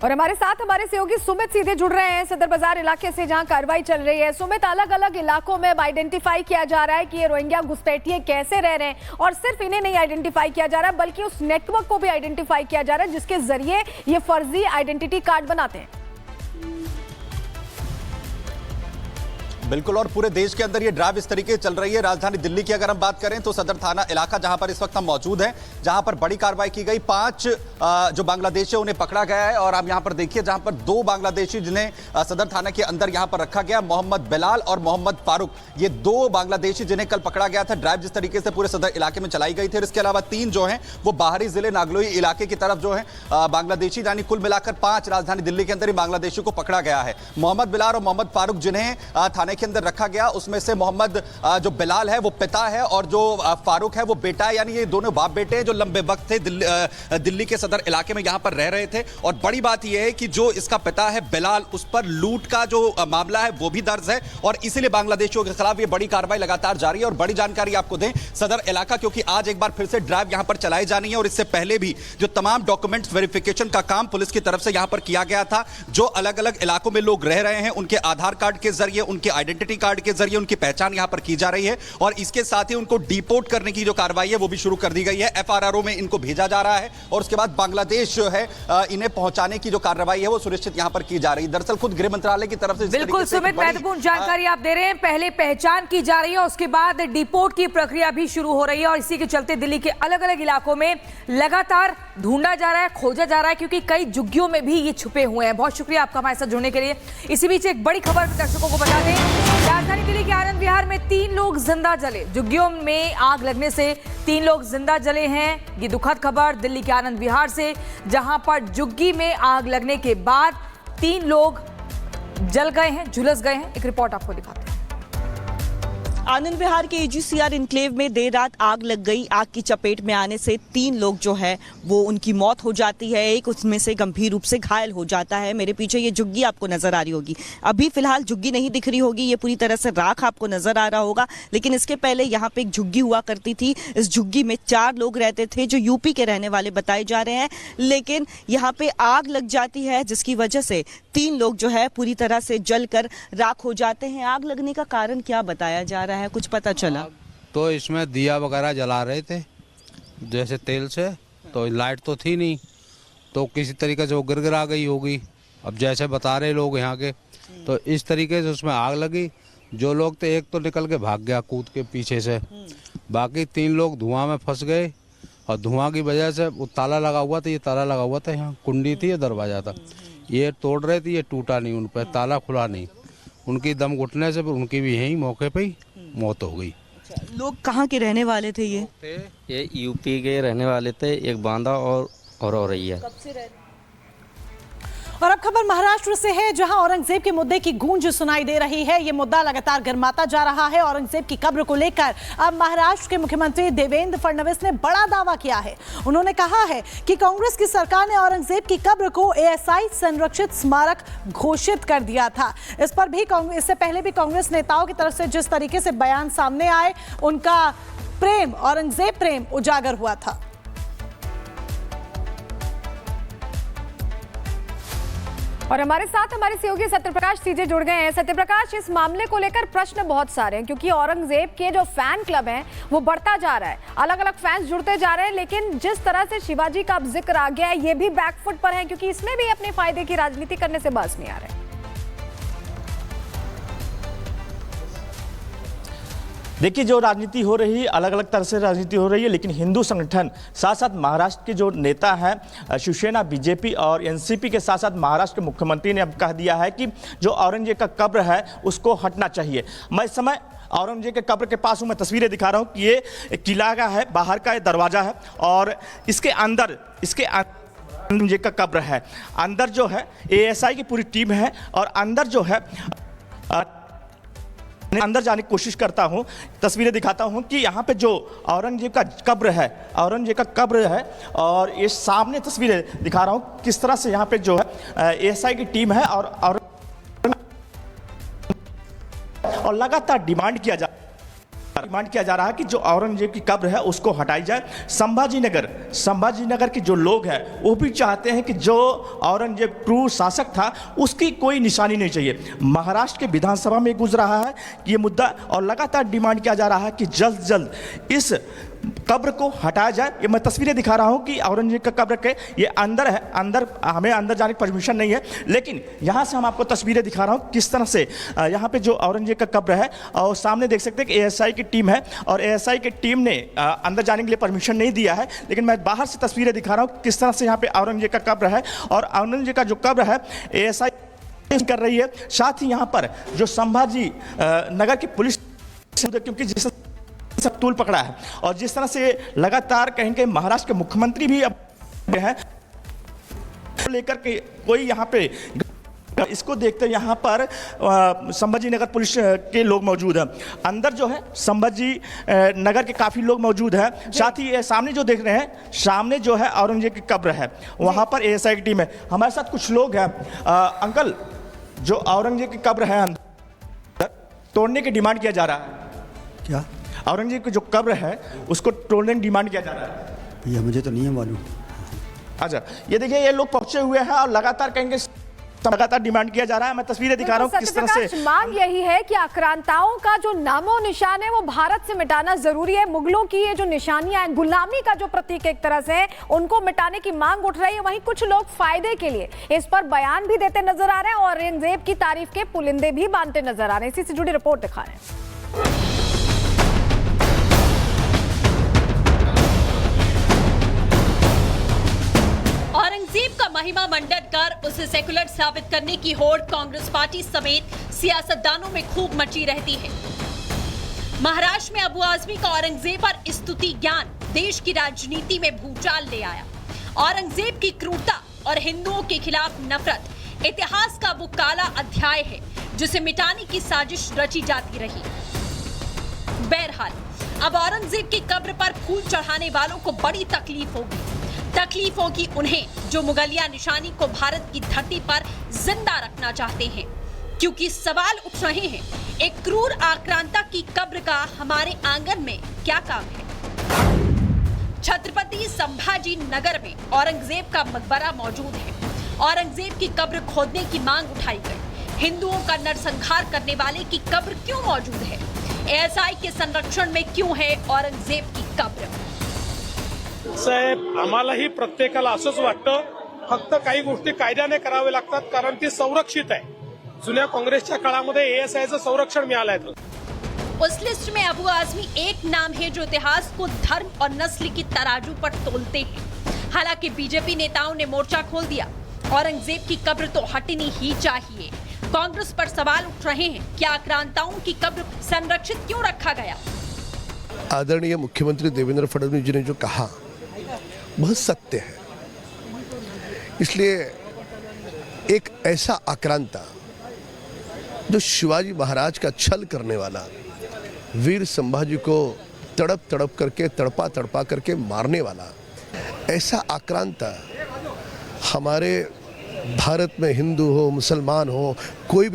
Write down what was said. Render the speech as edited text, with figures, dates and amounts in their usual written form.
और हमारे साथ हमारे सहयोगी सुमित सीधे जुड़ रहे हैं सदर बाजार इलाके से, जहां कार्रवाई चल रही है। सुमित, अलग अलग इलाकों में अब आइडेंटिफाई किया जा रहा है कि ये रोहिंग्या घुसपैठिए कैसे रह रहे हैं, और सिर्फ इन्हें नहीं आइडेंटिफाई किया जा रहा है बल्कि उस नेटवर्क को भी आइडेंटिफाई किया जा रहा है जिसके जरिए ये फर्जी आइडेंटिटी कार्ड बनाते हैं। बिल्कुल, और पूरे देश के अंदर ये ड्राइव इस तरीके चल रही है। राजधानी दिल्ली की अगर हम बात करें तो सदर थाना इलाका जहां पर इस वक्त हम मौजूद हैं, जहां पर बड़ी कार्रवाई की गई। 5 जो बांग्लादेशी उन्हें पकड़ा गया है, और आप यहां पर देखिए जहां पर 2 बांग्लादेशी जिन्हें सदर थाना के अंदर यहां पर रखा गया, मोहम्मद बिलाल और मोहम्मद फारूक, ये 2 बांग्लादेशी जिन्हें कल पकड़ा गया था। ड्राइव जिस तरीके से पूरे सदर इलाके में चलाई गई थी, और इसके अलावा 3 जो हैं वो बाहरी जिले नागलोई इलाके की तरफ जो है बांग्लादेशी, यानी कुल मिलाकर 5 राजधानी दिल्ली के अंदर ही बांग्लादेशी को पकड़ा गया है। मोहम्मद बिलाल और मोहम्मद फारूक जिन्हें थाने के अंदर रखा गया, उसमें से मोहम्मद जो बिलाल है वो पिता है और जो फारूक है वो बेटा है, यानी ये दोनों बाप बेटे हैं जो लंबे वक्त थे दिल्ली के सदर इलाके में यहां पर रह रहे थे। और बड़ी बात यह है कि जो इसका पिता है बिलाल, उस पर लूट का जो मामला है वो भी दर्ज है, और इसीलिए बांग्लादेशियों के खिलाफ ये बड़ी कार्रवाई लगातार जारी है। और बड़ी जानकारी आपको दें सदर इलाका, क्योंकि आज एक बार फिर से ड्राइव यहां पर चलाई जानी है, और इससे पहले भी जो तमाम डॉक्यूमेंट्स वेरिफिकेशन का काम पुलिस की तरफ से यहां पर किया गया था, जो अलग अलग इलाकों में लोग रह रहे हैं उनके आधार कार्ड के जरिए, उनके आइडेंटिटी कार्ड के जरिए उनकी पहचान यहां पर की जा रही है, और इसके साथ ही उनको डिपोर्ट करने की जो कार्रवाई है वो भी शुरू कर दी गई है। एफआरआरओ में इनको भेजा जा रहा है, और उसके बाद बांग्लादेश जो है इन्हें पहुंचाने की जो कार्रवाई है वो सुनिश्चित यहां पर की जा रही है। दरअसल खुद गृह मंत्रालय की तरफ से बिल्कुल सुमित, महत्वपूर्ण जानकारी आप दे रहे हैं। पहले पहचान की जा रही है, उसके बाद डिपोर्ट की प्रक्रिया भी शुरू हो रही है, और इसी के चलते दिल्ली के अलग अलग इलाकों में लगातार ढूंढा जा रहा है, खोजा जा रहा है, क्योंकि कई झुग्गियों में भी ये छुपे हुए हैं। बहुत शुक्रिया आपका हमारे साथ जुड़ने के लिए। इसी बीच एक बड़ी खबर दर्शकों को बता दें, राजधानी दिल्ली के आनंद विहार में 3 लोग जिंदा जले। झुग्गियों में आग लगने से 3 लोग जिंदा जले हैं। ये दुखद खबर दिल्ली के आनंद विहार से, जहां पर झुग्गी में आग लगने के बाद 3 लोग जल गए हैं, झुलस गए हैं। एक रिपोर्ट आपको दिखाते हैं। आनंद विहार के एजीसीआर इनक्लेव में देर रात आग लग गई। आग की चपेट में आने से 3 लोग जो है वो उनकी मौत हो जाती है, एक उसमें से गंभीर रूप से घायल हो जाता है। मेरे पीछे ये झुग्गी आपको नजर आ रही होगी, अभी फिलहाल झुग्गी नहीं दिख रही होगी, ये पूरी तरह से राख आपको नजर आ रहा होगा, लेकिन इसके पहले यहाँ पे एक झुग्गी हुआ करती थी। इस झुग्गी में 4 लोग रहते थे जो यूपी के रहने वाले बताए जा रहे हैं, लेकिन यहाँ पे आग लग जाती है जिसकी वजह से 3 लोग जो है पूरी तरह से जलकर राख हो जाते हैं। आग लगने का कारण क्या बताया जा रहा है, कुछ पता चला? तो इसमें दिया वगैरह जला रहे थे जैसे तेल से, तो लाइट तो थी नहीं, तो किसी तरीके से वो गिरगिरा गई होगी। अब जैसे बता रहे लोग यहाँ के, तो इस तरीके से उसमें आग लगी। जो लोग थे एक तो निकल के भाग गया कूद के पीछे से, बाकी 3 लोग धुआं में फंस गए, और धुआं की वजह से वो ताला लगा हुआ था, ये ताला लगा हुआ था, यहाँ कुंडी थी, ये दरवाजा था, ये तोड़ रहे थे, ये टूटा नहीं, उन पर ताला खुला नहीं। उनकी दम घुटने से उनकी भी यहीं मौके पे ही मौत हो गई। लोग कहाँ के रहने वाले थे ये यूपी के रहने वाले थे, एक बांदा और हो रही है। कब से रहते? और अब खबर महाराष्ट्र से है, जहां औरंगजेब के मुद्दे की गूंज सुनाई दे रही है। ये मुद्दा लगातार गर्माता जा रहा है। औरंगजेब की कब्र को लेकर अब महाराष्ट्र के मुख्यमंत्री देवेंद्र फडणवीस ने बड़ा दावा किया है। उन्होंने कहा है कि कांग्रेस की सरकार ने औरंगजेब की कब्र को एएसआई संरक्षित स्मारक घोषित कर दिया था। इस पर भी इससे पहले भी कांग्रेस नेताओं की तरफ से जिस तरीके से बयान सामने आए, उनका प्रेम, औरंगजेब प्रेम उजागर हुआ था। और हमारे साथ हमारे सहयोगी सत्यप्रकाश सीधे जुड़ गए हैं। सत्यप्रकाश, इस मामले को लेकर प्रश्न बहुत सारे हैं, क्योंकि औरंगजेब के जो फैन क्लब हैं वो बढ़ता जा रहा है, अलग अलग फैंस जुड़ते जा रहे हैं, लेकिन जिस तरह से शिवाजी का अब जिक्र आ गया है ये भी बैकफुट पर है, क्योंकि इसमें भी अपने फायदे की राजनीति करने से बाज नहीं आ रहे। देखिए, जो राजनीति हो रही है अलग अलग तरह से राजनीति हो रही है, लेकिन हिंदू संगठन साथ साथ महाराष्ट्र के जो नेता हैं शिवसेना, बीजेपी और एनसीपी के साथ साथ महाराष्ट्र के मुख्यमंत्री ने अब कह दिया है कि जो औरंगजेब का कब्र है उसको हटना चाहिए। मैं इस समय औरंगजेब के कब्र के पास हूँ, मैं तस्वीरें दिखा रहा हूँ कि ये किला का है, बाहर का ये दरवाज़ा है, और इसके अंदर औरंगजेब का कब्र है। अंदर जो है एएसआई की पूरी टीम है, और अंदर जो है अंदर जाने की कोशिश करता हूं, तस्वीरें दिखाता हूं कि यहाँ पे जो औरंगजेब का कब्र है, और ये सामने तस्वीरें दिखा रहा हूं किस तरह से यहाँ पे जो है एएसआई की टीम है, और लगातार डिमांड किया जा डिमांड किया जा रहा है कि जो औरंगजेब की कब्र है उसको हटाई जाए। संभाजीनगर के जो लोग हैं वो भी चाहते हैं कि जो औरंगजेब क्रूर शासक था उसकी कोई निशानी नहीं चाहिए। महाराष्ट्र के विधानसभा में गुजर रहा है ये मुद्दा और लगातार डिमांड किया जा रहा है कि जल्द जल्द इस कब्र को हटाया जाए। ये मैं तस्वीरें दिखा रहा हूं कि औरंगजेब का कब्र के ये अंदर है, अंदर हमें अंदर जाने की परमिशन नहीं है, लेकिन यहां से हम आपको तस्वीरें दिखा रहा हूं किस तरह से यहां पे जो औरंगजेब का कब्र है और सामने देख सकते हैं कि एएसआई की टीम है और एएसआई की टीम ने अंदर जाने के लिए परमिशन नहीं दिया है, लेकिन मैं बाहर से तस्वीरें दिखा रहा हूं किस तरह से यहाँ पे औरंगजेब का कब्र है और औरंगजेब का जो कब्र है एएसआई कर रही है। साथ ही यहाँ पर जो संभाजी नगर की पुलिस, क्योंकि जिस सब तूल पकड़ा है और जिस तरह से लगातार कहीं कहीं महाराष्ट्र के मुख्यमंत्री भी अब हैं लेकर के कोई यहाँ पे इसको देखते हैं। यहाँ पर संभाजी नगर पुलिस के लोग मौजूद हैं, अंदर जो है संभाजी नगर के काफ़ी लोग मौजूद हैं। साथ ही सामने जो देख रहे हैं सामने जो है औरंगजेब की कब्र है, वहाँ पर एएसआई की टीम है। हमारे साथ कुछ लोग हैं। अंकल, जो औरंगजेब की कब्र है अंदर तोड़ने की डिमांड किया जा रहा है, क्या औरंगजेब की जो कब्र है उसको तोड़ने की डिमांड किया जा रहा है? भैया मुझे तो नहीं है मालूम। अच्छा, ये देखिए ये लोग पहुंचे हुए हैं और लगातार कहेंगे लगातार डिमांड किया जा रहा है। मैं तस्वीरें दिखा रहा हूँ किस तरह से मांग यही है कि आक्रांताओं का जो नामो निशान है वो भारत से मिटाना जरूरी है। मुगलों की ये जो निशानियां हैं, गुलामी का जो प्रतीक एक तरह से है, उनको मिटाने की मांग उठ रही है। वहीं कुछ लोग फायदे के लिए इस पर बयान भी देते नजर आ रहे हैं और औरंगजेब की तारीफ के पुलिंदे भी बांधते नजर आ रहे हैं। इसी से जुड़ी रिपोर्ट दिखा रहे हैं। औरंगजेब का महिमा मंडन कर उसे सेकुलर साबित करने की होड़ कांग्रेस पार्टी समेत सियासतदानों में खूब मची रहती है। महाराष्ट्र में अबू आजमी का औरंगजेब पर स्तुति ज्ञान देश की राजनीति में भूचाल ले आया। औरंगजेब की क्रूरता और हिंदुओं के खिलाफ नफरत इतिहास का वो काला अध्याय है जिसे मिटाने की साजिश रची जाती रही। बहरहाल अब औरंगजेब की कब्र पर फूल चढ़ाने वालों को बड़ी तकलीफ होगी उन्हें जो मुगलिया निशानी को भारत की धरती पर जिंदा रखना चाहते हैं, क्योंकि सवाल उठ रहे हैं एक क्रूर आक्रांता की कब्र का हमारे आंगन में क्या काम है। छत्रपति संभाजी नगर में औरंगजेब का मकबरा मौजूद है। औरंगजेब की कब्र खोदने की मांग उठाई गई। हिंदुओं का नरसंहार करने वाले की कब्र क्यों मौजूद है? एएसआई के संरक्षण में क्यों है औरंगजेब की कब्र? साहेब, आम्हालाही प्रत्येकाला असंच वाटतं, फक्त काही गोष्टी कायद्याने करावे लागतात कारण ती संरक्षित आहे। जुन्या काँग्रेसच्या काळामध्ये एएसआयचं संरक्षण मिळालं आहे। उस लिस्ट में अबू आजमी एक नाम है जो इतिहास को धर्म और नस्ल की तराजू पर तोलते हैं। हालांकि बीजेपी नेताओं ने मोर्चा खोल दिया। औरंगजेब की कब्र तो हटनी ही चाहिए। कांग्रेस पर सवाल उठ रहे हैं कि आक्रांताओं की कब्र संरक्षित क्यों रखा गया? आदरणीय मुख्यमंत्री देवेंद्र फडणवीस जी ने जो कहा वह सत्य है। इसलिए एक ऐसा आक्रांता जो शिवाजी महाराज का छल करने वाला, वीर संभाजी को तड़प तड़प करके तड़पा तड़पा करके मारने वाला, ऐसा आक्रांता हमारे भारत में हिंदू हो मुसलमान हो कोई भी